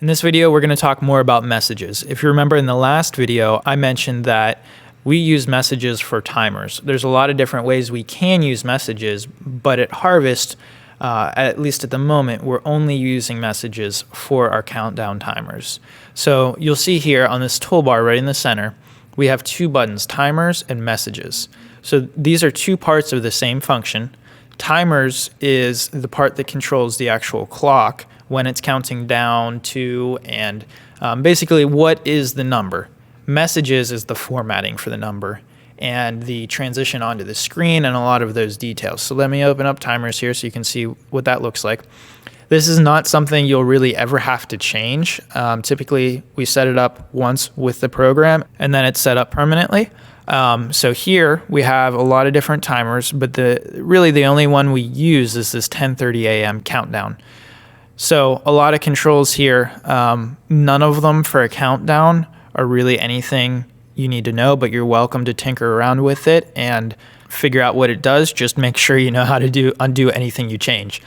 In this video, we're going to talk more about messages. If you remember in the last video, I mentioned that we use messages for timers. There's a lot of different ways we can use messages, but at Harvest, at least at the moment, we're only using messages for our countdown timers. So you'll see here on this toolbar right in the center, we have two buttons, timers and messages. So these are two parts of the same function. Timers is the part that controls the actual clock when it's counting down to and basically what is the number. Messages is the formatting for the number and the transition onto the screen and a lot of those details. So let me open up timers here so you can see what that looks like. This is not something you'll really ever have to change. Typically, we set it up once with the program and then it's set up permanently. So here we have a lot of different timers, but really the only one we use is this 10:30 a.m. countdown. So a lot of controls here, none of them for a countdown are really anything you need to know, but you're welcome to tinker around with it and figure out what it does. Just make sure you know how to undo anything you change.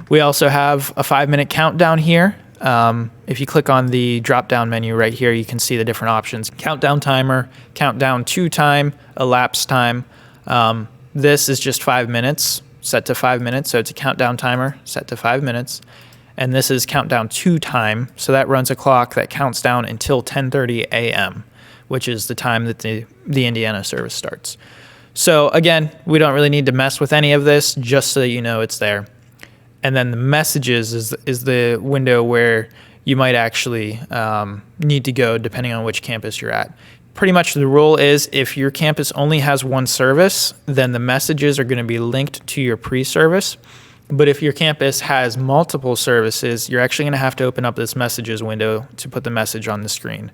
We also have a 5-minute countdown here. If you click on the drop-down menu right here, you can see the different options. Countdown timer, countdown to time, elapsed time. This is just 5 minutes, set to 5 minutes. So it's a countdown timer set to 5 minutes. And this is countdown to time. So that runs a clock that counts down until 10:30 a.m., which is the time that the Indiana service starts. So again, we don't really need to mess with any of this, just so that you know it's there. And then the messages is the window where you might actually need to go depending on which campus you're at. Pretty much the rule is if your campus only has one service, then the messages are going to be linked to your pre-service. But if your campus has multiple services, you're actually going to have to open up this messages window to put the message on the screen.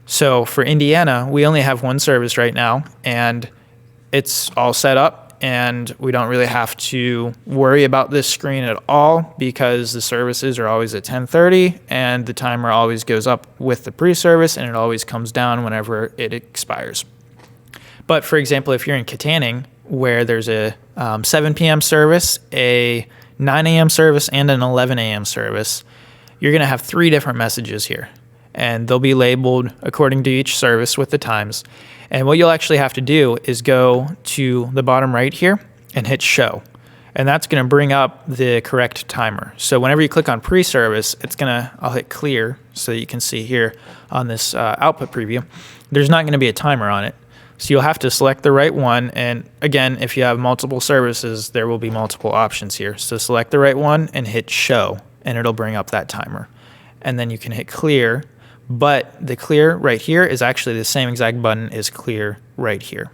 So for Indiana, we only have one service right now, and it's all set up, and we don't really have to worry about this screen at all because the services are always at 10:30, and the timer always goes up with the pre-service, and it always comes down whenever it expires. But for example, if you're in Katanning, where there's a 7 p.m. service, a 9 a.m. service, and an 11 a.m. service, you're going to have 3 different messages here. And they'll be labeled according to each service with the times. And what you'll actually have to do is go to the bottom right here and hit show. And that's going to bring up the correct timer. So whenever you click on pre-service, I'll hit clear so that you can see here on this output preview, there's not going to be a timer on it. So you'll have to select the right one. And again, if you have multiple services, there will be multiple options here. So select the right one and hit show, and it'll bring up that timer. And then you can hit clear, but the clear right here is actually the same exact button as clear right here.